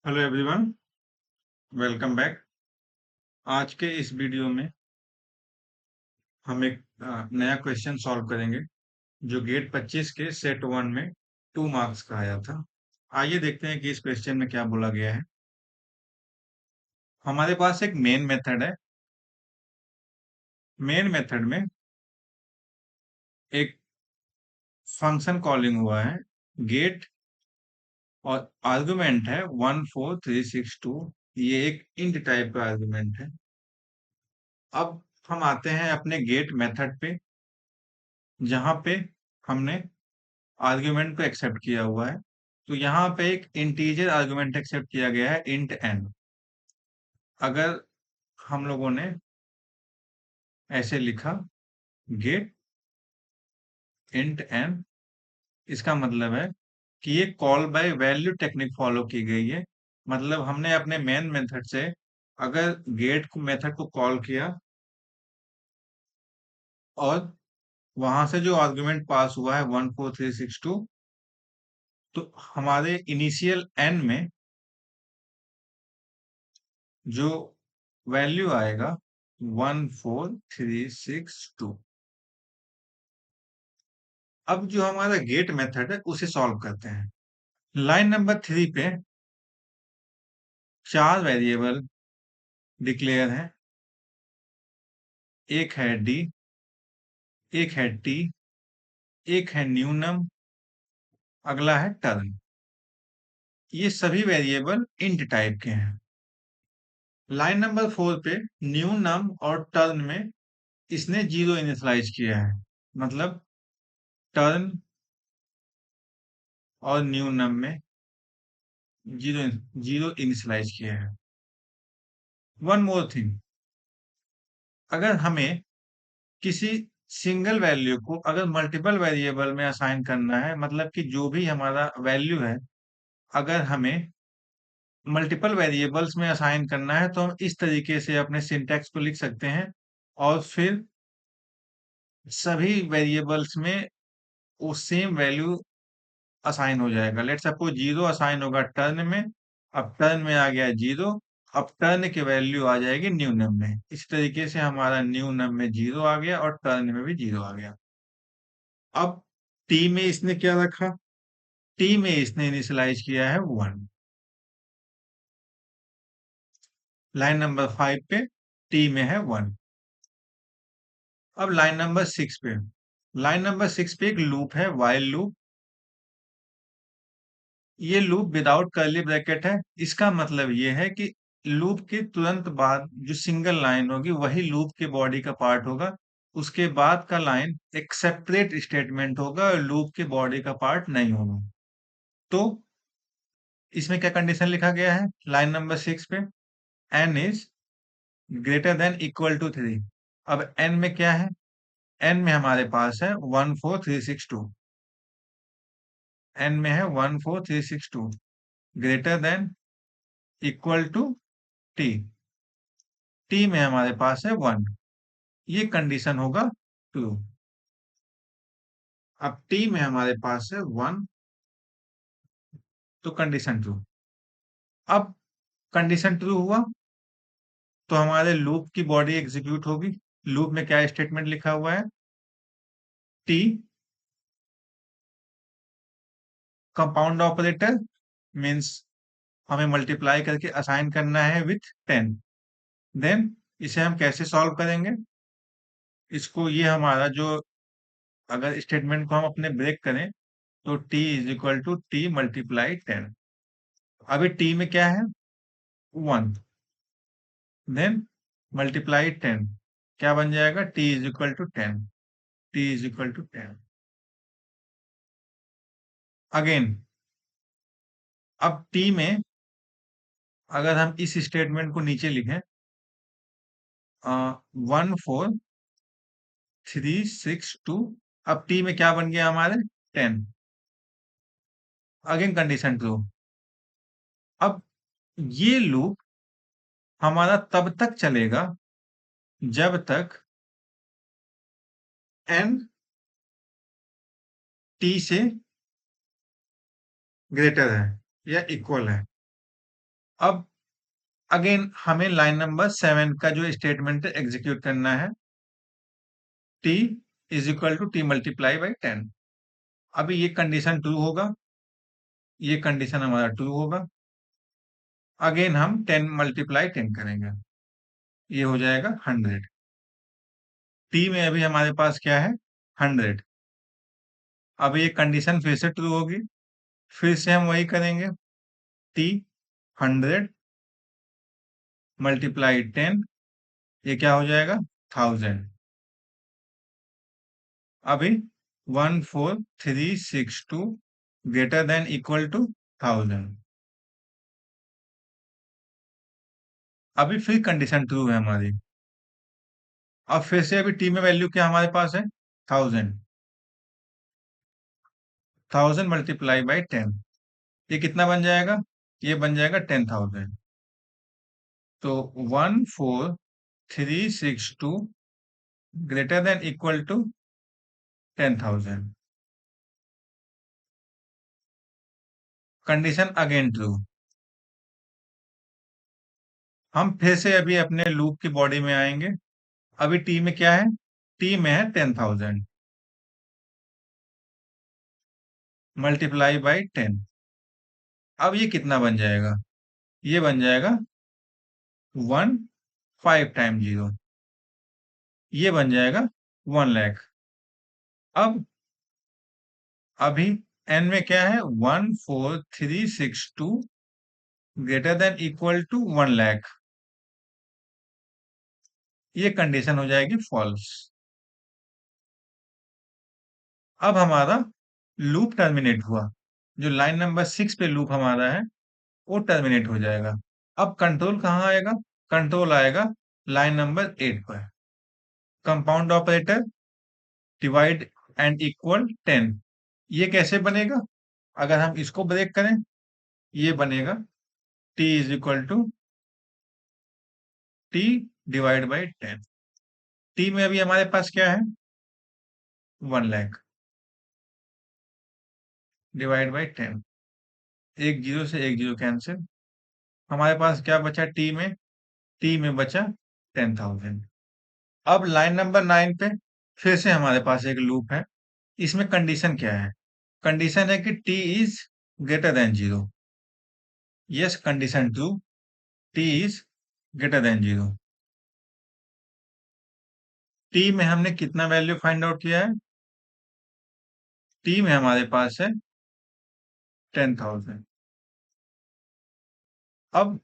Hello everyone, welcome back. आज के इस वीडियो में हम एक नया क्वेश्चन सॉल्व करेंगे जो गेट 25 के सेट वन में 2 मार्क्स का आया था। आइए देखते हैं कि इस क्वेश्चन में क्या बोला गया है। हमारे पास एक मेन मेथड है। मेन मेथड में एक फंक्शन कॉलिंग हुआ है गेट और आर्गुमेंट है 14362। ये एक इंट टाइप का आर्गुमेंट है। अब हम आते हैं अपने गेट मेथड पे, जहां पे हमने आर्ग्यूमेंट को एक्सेप्ट किया हुआ है। तो यहाँ पे एक इंटीजर आर्ग्यूमेंट एक्सेप्ट किया गया है इंट एन। अगर हम लोगों ने ऐसे लिखा गेट इंट एन, इसका मतलब है कि ये call by value technique follow की गई है। मतलब हमने अपने मेन मेथड से अगर गेट को मेथड को कॉल किया और वहां से जो आर्ग्यूमेंट पास हुआ है 14362, तो हमारे इनिशियल एन में जो वैल्यू आएगा 14362। अब जो हमारा गेट मेथड है उसे सॉल्व करते हैं। लाइन नंबर 3 पे 4 वेरिएबल डिक्लेयर हैं। एक है डी, एक है टी, एक है न्यूनम, अगला है टर्न। ये सभी वेरिएबल इंट टाइप के हैं। लाइन नंबर 4 पे न्यूनम और टर्न में इसने जीरो इनिशियलाइज किया है। मतलब टर्न और न्यूनम में जीरो जीरो इनिशियलाइज किया है। वन मोर थिंग, अगर हमें किसी सिंगल वैल्यू को अगर मल्टीपल वेरिएबल में असाइन करना है, मतलब कि जो भी हमारा वैल्यू है अगर हमें मल्टीपल वेरिएबल्स में असाइन करना है, तो हम इस तरीके से अपने सिंटैक्स को लिख सकते हैं और फिर सभी वेरिएबल्स में वो सेम वैल्यू असाइन हो जाएगा। लेट सपोज जीरो असाइन होगा टर्न में, अब टर्न में आ गया जीरो, अब टर्न की वैल्यू आ जाएगी न्यू नम में। इस तरीके से हमारा न्यू नम में जीरो आ गया और टर्न में भी जीरो आ गया। अब टी में इसने क्या रखा? टी में इसने इनिशियलाइज किया है वन। लाइन नंबर 5 पे टी में है वन। अब लाइन नंबर सिक्स पे एक लूप है, वाइल लूप। ये लूप विदाउट कर्ली ब्रैकेट है। इसका मतलब ये है कि लूप के तुरंत बाद जो सिंगल लाइन होगी वही लूप के बॉडी का पार्ट होगा। उसके बाद का लाइन एक सेपरेट स्टेटमेंट होगा और लूप के बॉडी का पार्ट नहीं होगा। तो इसमें क्या कंडीशन लिखा गया है लाइन नंबर 6 पे? N is greater than equal to 3। अब एन में क्या है? एन में हमारे पास है 14362। एन में है 14362 greater than equal to t. T में हमारे पास है वन। ये कंडीशन होगा ट्रू। अब टी में हमारे पास है वन, तो कंडीशन ट्रू। अब कंडीशन ट्रू हुआ तो हमारे लूप की बॉडी एग्जीक्यूट होगी। लूप में क्या स्टेटमेंट लिखा हुआ है? टी कंपाउंड ऑपरेटर मीन्स हमें मल्टीप्लाई करके असाइन करना है विथ 10। देन इसे हम कैसे सॉल्व करेंगे? इसको ये हमारा जो अगर स्टेटमेंट को हम अपने ब्रेक करें तो t is equal to t multiply 10। अभी टी में क्या है? वन। देन मल्टीप्लाई 10, क्या बन जाएगा? T is equal to 10। T is equal to 10। Again अब टी में अगर हम इस स्टेटमेंट को नीचे लिखें 14362, अब टी में क्या बन गया हमारे? 10। Again condition true. अब ये लूप हमारा तब तक चलेगा जब तक एन टी से ग्रेटर है या इक्वल है। अब अगेन हमें लाइन नंबर 7 का जो स्टेटमेंट है एग्जीक्यूट करना है। t is equal to t multiply by 10। अभी ये कंडीशन ट्रू होगा, ये कंडीशन हमारा ट्रू होगा। अगेन हम 10 मल्टीप्लाई 10 करेंगे, ये हो जाएगा 100। टी में अभी हमारे पास क्या है, 100। अब ये कंडीशन फिर से ट्रू होगी, फिर से हम वही करेंगे, टी 100 मल्टीप्लाई 10, ये क्या हो जाएगा, 1000। अभी 14362 ग्रेटर देन इक्वल टू 1000। अभी फिर कंडीशन ट्रू है हमारी। अब फिर से अभी टी में वैल्यू क्या हमारे पास है, 1000। 1000 मल्टीप्लाई बाई 10, ये कितना बन जाएगा, ये बन जाएगा 10,000। तो 14362 greater than equal to 10,000। Condition again true. हम फिर से अभी अपने लूप की बॉडी में आएंगे। अभी टी में क्या है, टी में है 10,000 मल्टीप्लाई बाई 10। अब ये कितना बन जाएगा, ये बन जाएगा 1, 5 टाइम 0, ये बन जाएगा 1 लाख। अब अभी एन में क्या है, 14362 greater than equal to 1 lakh, ये कंडीशन हो जाएगी फॉल्स। अब हमारा लूप टर्मिनेट हुआ, जो लाइन नंबर 6 पे लूप हमारा है वो टर्मिनेट हो जाएगा। अब कंट्रोल कहाँ आएगा, कंट्रोल आएगा लाइन नंबर 8 पर। Compound operator divide and equal 10, ये कैसे बनेगा, अगर हम इसको ब्रेक करें, ये बनेगा t is equal to t divide by 10। T में अभी हमारे पास क्या है, 1 लाख डिवाइड बाई 10, एक जीरो से एक जीरो कैंसिल, हमारे पास क्या बचा टी में बचा 10,000। अब लाइन नंबर 9 पे फिर से हमारे पास एक लूप है। इसमें कंडीशन क्या है, कंडीशन है कि t is greater than 0। Yes, condition true, t is greater than 0। t में हमने कितना वैल्यू फाइंड आउट किया है, t में हमारे पास है 10,000। अब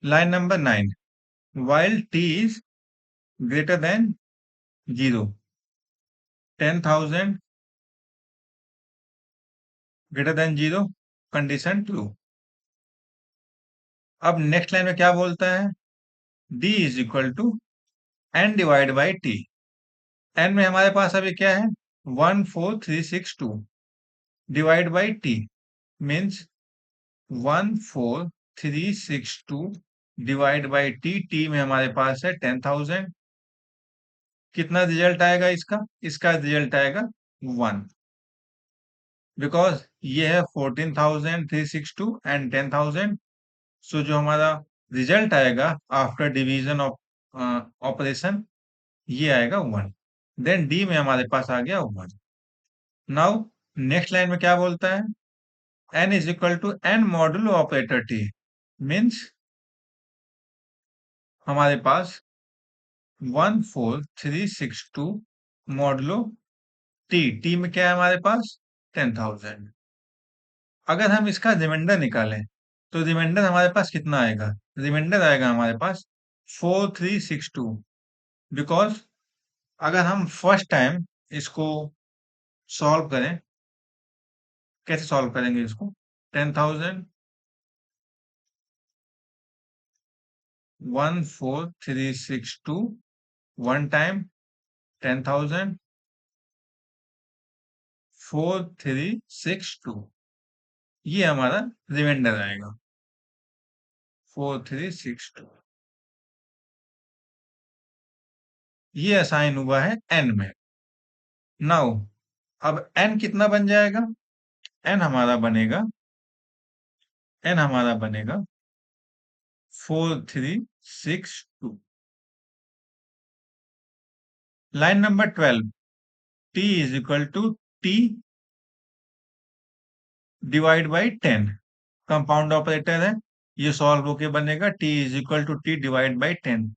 line number 9, while t is greater than 0, 10,000 greater than 0, condition true. अब नेक्स्ट लाइन में क्या बोलता है, d is equal to n divide by t. n में हमारे पास अभी क्या है, 14362 divide by t means 14362 divide by t, t में हमारे पास है 10,000। कितना रिजल्ट आएगा इसका, इसका रिजल्ट आएगा 1, बिकॉज ये है 14,362 एंड 10,000। सो जो हमारा रिजल्ट आएगा आफ्टर डिवीजन ऑफ ऑपरेशन, ये आएगा 1। देन डी में हमारे पास आ गया 1। नाउ नेक्स्ट लाइन में क्या बोलता है, n is equal to n modulo operator t, means हमारे पास 14362 मॉडुलो टी में क्या है हमारे पास 10,000। अगर हम इसका रिमाइंडर निकालें तो रिमाइंडर हमारे पास कितना आएगा, रिमाइंडर आएगा हमारे पास 4362, बिकॉज अगर हम फर्स्ट टाइम इसको सॉल्व करें, कैसे सॉल्व करेंगे इसको, 10,000 14362 वन टाइम 10,000 4362, ये हमारा रिमाइंडर आएगा 4362। ये असाइन हुआ है n में। नाउ अब n कितना बन जाएगा, n हमारा बनेगा एन हमारा बनेगा 4362। Line number 12, t is equal to t divide by 10। Compound operator है, ये सॉल्व होके बनेगा t is equal to t divide by 10।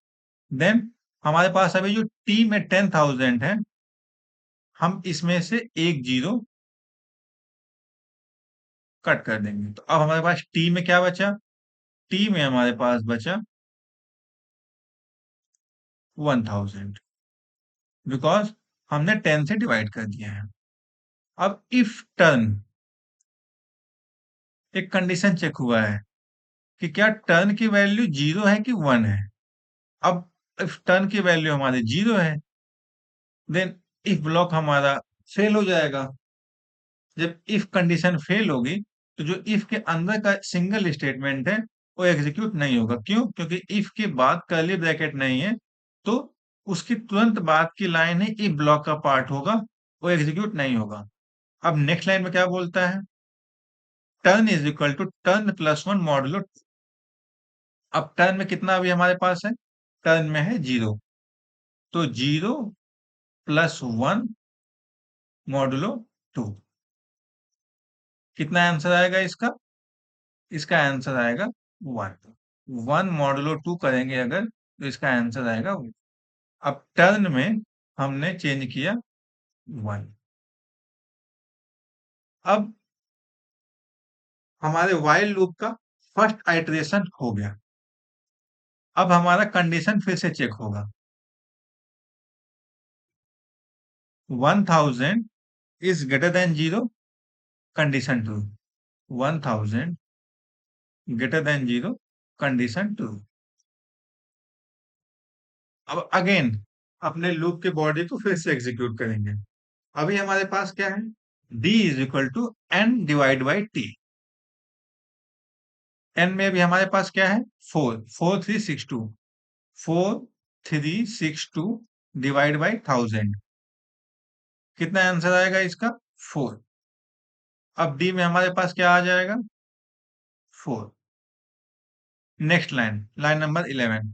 Then हमारे पास अभी जो t में 10,000 है, हम इसमें से एक जीरो कट कर देंगे। तो अब हमारे पास t में क्या बचा? t में हमारे पास बचा 1000, बिकॉज हमने 10 से डिवाइड कर दिया है। अब इफ टर्न, एक कंडीशन चेक हुआ है कि क्या टर्न की वैल्यू जीरो है कि वन है। अब इफ टर्न की वैल्यू हमारी जीरो है, देन इफ ब्लॉक हमारा फेल हो जाएगा। जब इफ कंडीशन फेल होगी, तो जो इफ के अंदर का सिंगल स्टेटमेंट है वो एग्जीक्यूट नहीं होगा। क्यों? क्योंकि इफ के बाद कर्ली ब्रैकेट नहीं है, तो उसकी तुरंत बाद की लाइन ही इफ ब्लॉक का पार्ट होगा, वो एग्जीक्यूट नहीं होगा। अब नेक्स्ट लाइन में क्या बोलता है? Turn is equal to turn plus one modulo. अब टर्न में कितना अभी हमारे पास है? टर्न में है जीरो, तो zero plus one modulo two. कितना आंसर आएगा इसका? इसका आंसर आएगा वन। वन मॉडुलो टू करेंगे अगर, तो इसका आंसर आएगा वन। अब टर्न में हमने चेंज किया वन। अब हमारे वाइल लूप का फर्स्ट आइटरेशन हो गया। अब हमारा कंडीशन फिर से चेक होगा। 1000 is greater than zero, condition true. 1000 greater than zero, condition true. अब अगेन अपने लूप के बॉडी को फिर से एग्जीक्यूट करेंगे। अभी हमारे पास क्या है? d is equal to n divide by t. n में अभी हमारे पास क्या है? 4362। 4362 डिवाइड बाई 1000। कितना आंसर आएगा इसका? 4। अब d में हमारे पास क्या आ जाएगा? 4। Next line, line number 11,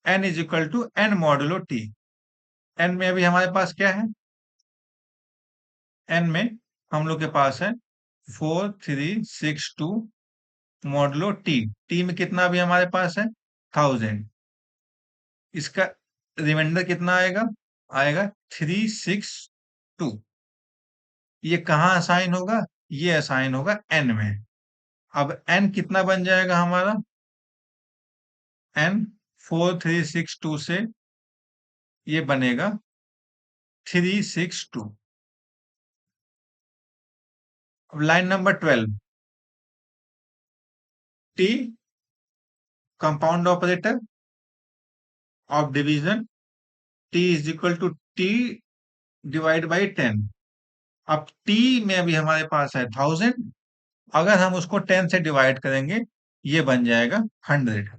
n is equal to n modulo t। n में अभी हमारे पास क्या है? n में हम लोग के पास है 4362 मॉडुलो टी। टी में कितना अभी हमारे पास है? 1000। इसका रिमाइंडर कितना आएगा? आएगा 362। ये कहाँ असाइन होगा? ये असाइन होगा n में। अब n कितना बन जाएगा हमारा? n 4362 से ये बनेगा 362। अब line number 12, t compound operator of division, t is equal to t divide by 10। अब t में अभी हमारे पास है 1000, अगर हम उसको 10 से डिवाइड करेंगे, ये बन जाएगा 100।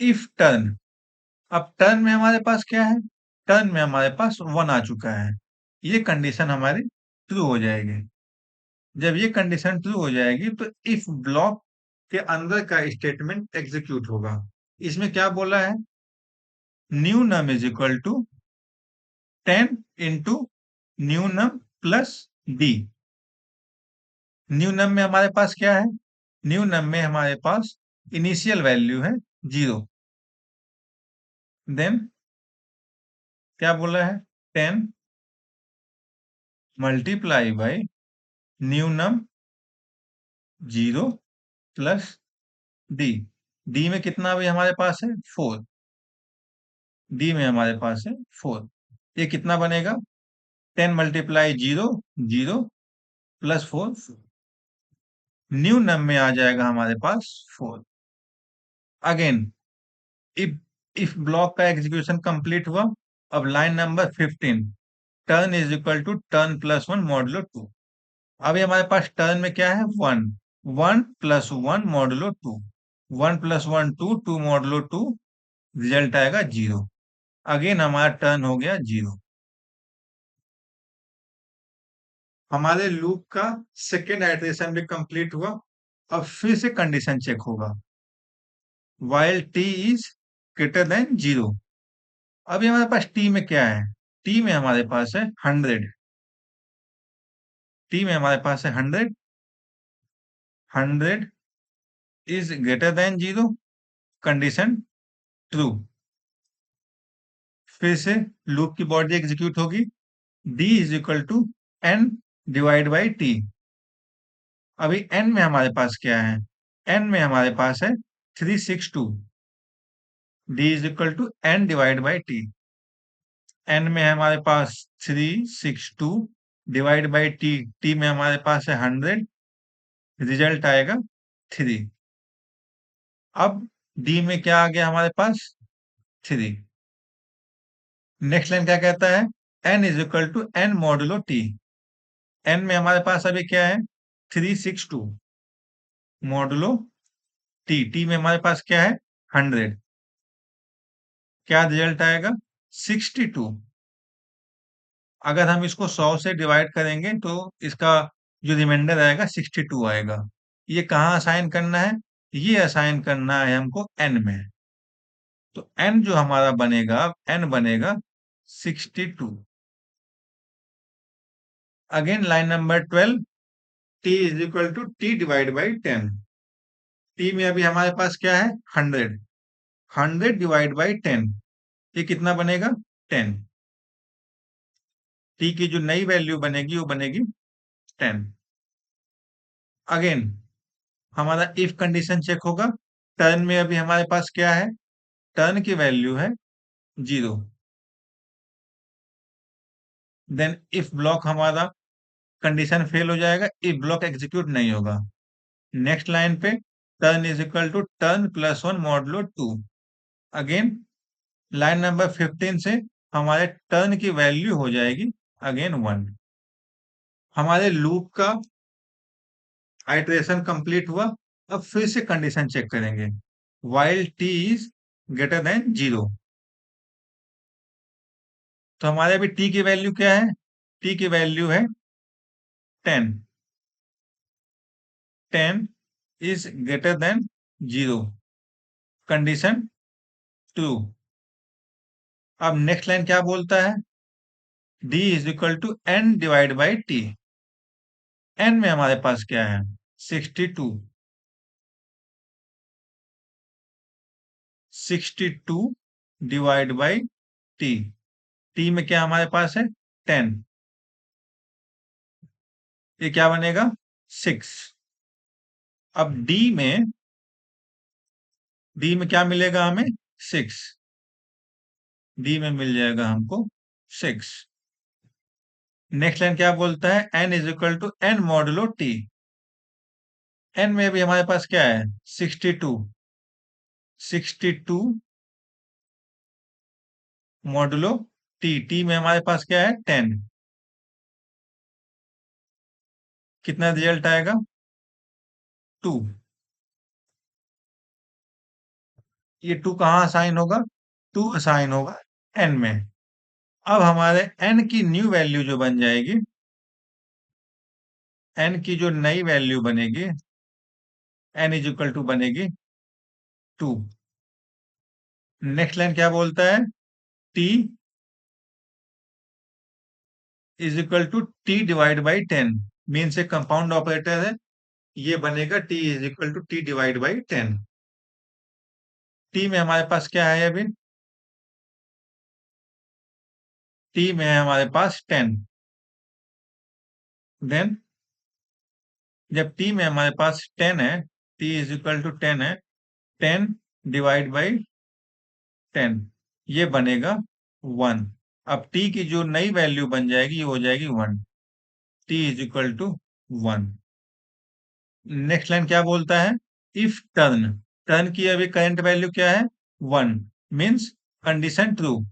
इफ टर्न, अब टर्न में हमारे पास क्या है? टर्न में हमारे पास वन आ चुका है, ये कंडीशन हमारी ट्रू हो जाएगी। जब ये कंडीशन ट्रू हो जाएगी, तो इफ ब्लॉक के अंदर का स्टेटमेंट एग्जीक्यूट होगा। इसमें क्या बोला है? New num is equal to 10 into new num plus D. New num में हमारे पास क्या है? न्यू नम में हमारे पास इनिशियल वैल्यू है जीरो। देन क्या बोला है? 10 multiply by new num zero plus D. D में कितना भी हमारे पास है? 4। डी में हमारे पास है 4। ये कितना बनेगा? 10 multiply zero, zero plus 4। New num में आ जाएगा हमारे पास 4। अगेन इफ इफ ब्लॉक का एग्जीक्यूशन कंप्लीट हुआ। अब line number 15, turn is equal to turn plus one modulo two. अभी हमारे पास टर्न में क्या है? One. One plus one modulo two. One plus one two, two modulo two, result आएगा जीरो। अगेन हमारा टर्न हो गया जीरो। हमारे लूप का सेकेंड आइटरेशन भी कंप्लीट हुआ। अब फिर से कंडीशन चेक होगा, while T is greater than 0। अभी हमारे पास टी में क्या है? टी में हमारे पास है 100। टी में हमारे पास है 100। 100 is greater than 0, condition true. फिर से लूप की बॉडी एग्जीक्यूट होगी, d is equal to n divide by t. अभी n में हमारे पास क्या है? n में हमारे पास है 362। d is equal to n divide by t. n में हमारे पास 362 डिवाइड बाई टी। टी में हमारे पास है 100, रिजल्ट आएगा 3। अब d में क्या आ गया हमारे पास? 3। नेक्स्ट लाइन क्या कहता है? n is equal to n modulo T. n में हमारे पास अभी क्या है? 362 मॉडुलो टी। टी में हमारे पास क्या है? 100। क्या रिजल्ट आएगा? 62। अगर हम इसको 100 से डिवाइड करेंगे तो इसका जो रिमाइंडर आएगा 62 आएगा। ये कहाँ असाइन करना है? ये असाइन करना है हमको n में। तो n जो हमारा बनेगा, n बनेगा 62। Again line number 12, t is equal to t divide by 10। T में अभी हमारे पास क्या है? 100। 100 डिवाइड बाई 10, ये कितना बनेगा? 10। टी की जो नई वैल्यू बनेगी वो बनेगी 10। अगेन हमारा इफ कंडीशन चेक होगा। टर्न में अभी हमारे पास क्या है? टर्न की वैल्यू है 0। देन इफ ब्लॉक हमारा कंडीशन फेल हो जाएगा, इफ ब्लॉक एग्जीक्यूट नहीं होगा। नेक्स्ट लाइन पे turn is equal to turn plus 1 modulo 2। Again line number 15 से हमारे टर्न की वैल्यू हो जाएगी अगेन 1। हमारे लूप का आइटरेशन कंप्लीट हुआ। अब फिर से कंडीशन चेक करेंगे, while T is greater than 0। तो हमारे अभी टी की वैल्यू क्या है? टी की वैल्यू है 10। 10 is greater than 0, condition true. अब नेक्स्ट लाइन क्या बोलता है? d is equal to n divide by t. n में हमारे पास क्या है? 62। 62 डिवाइड बाई टी। टी में क्या हमारे पास है? 10। ये क्या बनेगा? 6। अब डी में क्या मिलेगा हमें? 6। डी में मिल जाएगा हमको 6। नेक्स्ट लाइन क्या बोलता है? n is equal to n modulo T. n में भी हमारे पास क्या है? 62। 62 मॉडुलो टी। टी में हमारे पास क्या है? 10। कितना रिजल्ट आएगा? 2। ये 2 कहाँ असाइन होगा? 2 असाइन होगा n में। अब हमारे n की न्यू वैल्यू जो बन जाएगी, n की जो नई वैल्यू बनेगी, n इज इक्वल टू बनेगी 2। नेक्स्ट लाइन क्या बोलता है? t is equal to t divide by 10। Mean से कंपाउंड ऑपरेटर है, ये बनेगा t is equal to t divide by 10। t में हमारे पास क्या है अभी? t में है हमारे पास 10। देन जब t में हमारे पास 10 है, t इज इक्वल टू 10 है, 10 डिवाइड बाई 10, ये बनेगा 1। अब t की जो नई वैल्यू बन जाएगी ये हो जाएगी 1। t is equal to 1। Next line क्या बोलता है? इफ टर्न, टर्न की अभी करंट वैल्यू क्या है? 1, मीन्स कंडीशन ट्रू।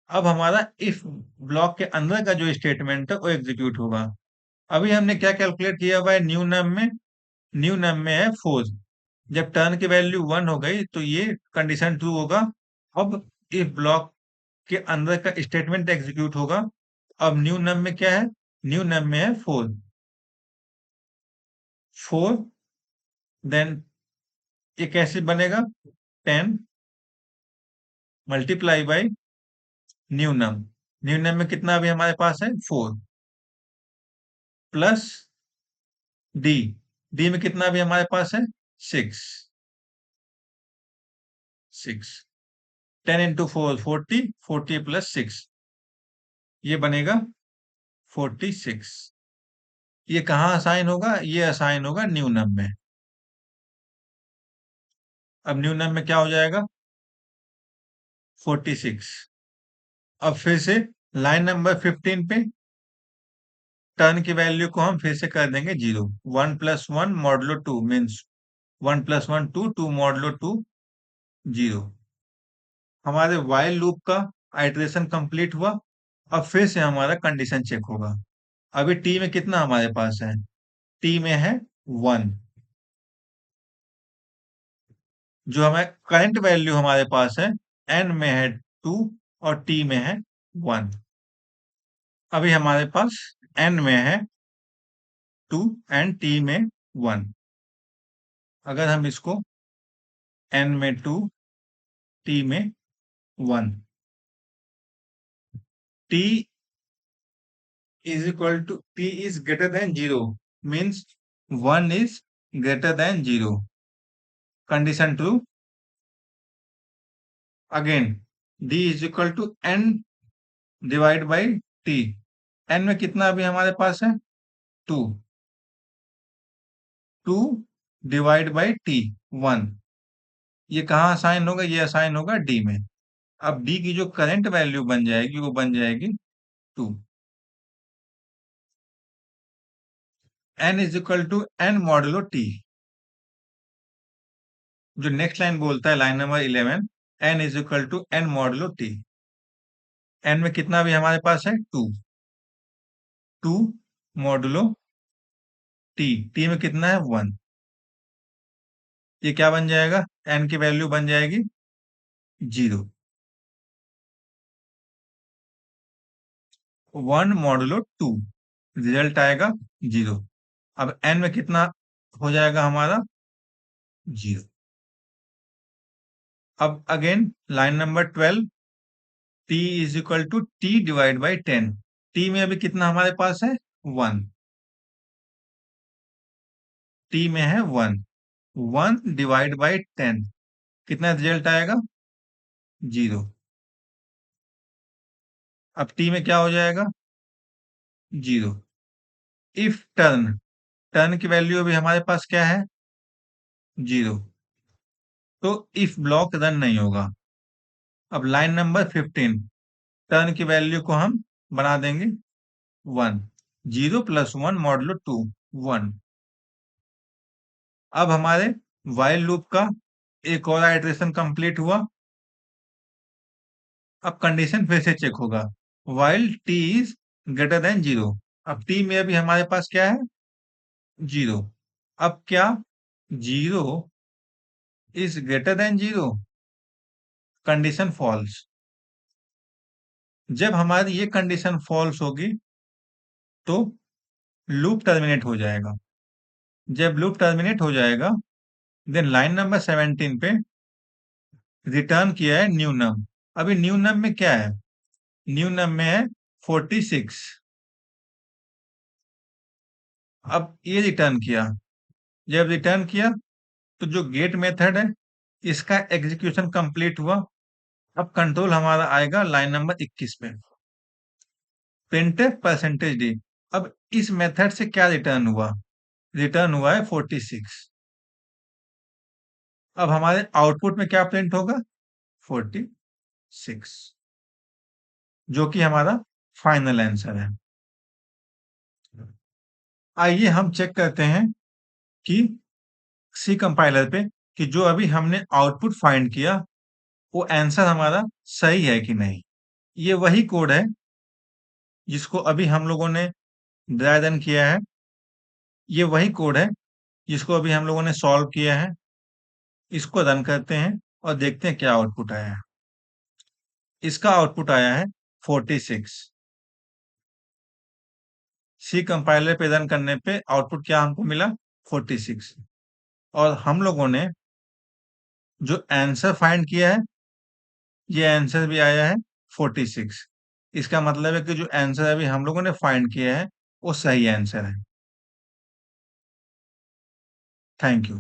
अब हमारा इफ ब्लॉक के अंदर का जो स्टेटमेंट है वो एग्जीक्यूट होगा। अभी हमने क्या कैलकुलेट किया हुआ है? न्यू नम में, न्यू नम में है 4। जब टर्न की वैल्यू 1 हो गई तो ये कंडीशन ट्रू होगा। अब इफ ब्लॉक के अंदर का स्टेटमेंट एग्जीक्यूट होगा। अब न्यू नम में क्या है? न्यू नम में है 4। 4 देन ये कैसे बनेगा? 10 मल्टीप्लाई बाई न्यूनम। न्यूनम में कितना अभी हमारे पास है? 4 प्लस डी। डी में कितना अभी हमारे पास है? 6। 6 10 इंटू 4 40, 40 प्लस 6 ये बनेगा 46। ये कहाँ असाइन होगा? ये असाइन होगा न्यूनम में। अब न्यूनम में क्या हो जाएगा? 46। अब फिर से लाइन नंबर 15 पे टर्न की वैल्यू को हम फिर से कर देंगे 0। 1+1 मॉडुलो 2 मीन्स 1+1 2, 2 मॉडुलो 2 0। हमारे while लूप का आइटरेशन कंप्लीट हुआ। अब फिर से हमारा कंडीशन चेक होगा। अभी टी में कितना हमारे पास है? टी में है 1। जो हमें करंट वैल्यू हमारे पास है एन में है 2 और टी में है 1। अभी हमारे पास एन में है 2 एंड टी में 1। अगर हम इसको एन में 2 टी में 1, T is equal to t is greater than 0 means 1 is greater than 0। condition true। again d is equal to n divide by t। n में कितना अभी हमारे पास है? 2। 2 डिवाइड बाई टी 1। ये कहाँ असाइन होगा? ये असाइन होगा डी में। अब डी की जो करंट वैल्यू बन जाएगी वो बन जाएगी 2। n is equal to n modulo T. जो नेक्स्ट लाइन बोलता है line number 11, n is equal to n modulo T. n में कितना भी हमारे पास है? 2। 2 मॉडुलो टी। टी में कितना है? 1। ये क्या बन जाएगा? n की वैल्यू बन जाएगी 0। 1 मॉडुलो 2 रिजल्ट आएगा 0। अब n में कितना हो जाएगा हमारा? 0। अब again line number 12, t is equal to t divide by 10। t में अभी कितना हमारे पास है? 1। t में है 1। 1 डिवाइड बाई 10 कितना रिजल्ट आएगा? 0। अब t में क्या हो जाएगा? 0। इफ टर्न, टर्न की वैल्यू अभी हमारे पास क्या है? 0। तो इफ ब्लॉक रन नहीं होगा। अब लाइन नंबर 15, टर्न की वैल्यू को हम बना देंगे 1। 0 प्लस 1 मॉडुलो 2 1। अब हमारे while लूप का एक और आइटरेशन कंप्लीट हुआ। अब कंडीशन फिर से चेक होगा। while t is greater than 0। अब t में अभी हमारे पास क्या है? 0। अब क्या 0 is greater than 0? Condition false. जब हमारी ये कंडीशन फॉल्स होगी तो लूप टर्मिनेट हो जाएगा। जब लूप टर्मिनेट हो जाएगा देन लाइन नंबर 17 पे रिटर्न किया है न्यूनम। अभी न्यूनम में क्या है? न्यूनम में है 46। अब ये रिटर्न किया। जब रिटर्न किया तो जो गेट मेथड है इसका एग्जीक्यूशन कंप्लीट हुआ। अब कंट्रोल हमारा आएगा लाइन नंबर 21 पे, प्रिंटफ परसेंटेज डी। अब इस मेथड से क्या रिटर्न हुआ? रिटर्न हुआ है 46। अब हमारे आउटपुट में क्या प्रिंट होगा? 46, जो कि हमारा फाइनल आंसर है। आइए हम चेक करते हैं कि सी कंपाइलर पे कि जो अभी हमने आउटपुट फाइंड किया वो आंसर हमारा सही है कि नहीं। ये वही कोड है जिसको अभी हम लोगों ने ड्राई रन किया है। ये वही कोड है जिसको अभी हम लोगों ने सॉल्व किया है। इसको रन करते हैं और देखते हैं क्या आउटपुट आया है। इसका आउटपुट आया है 46। सी कंपाइलर पे रन करने पे आउटपुट क्या हमको मिला? 46। और हम लोगों ने जो आंसर फाइंड किया है, ये आंसर भी आया है 46। इसका मतलब है कि जो आंसर अभी हम लोगों ने फाइंड किया है, वो सही आंसर है। Thank you.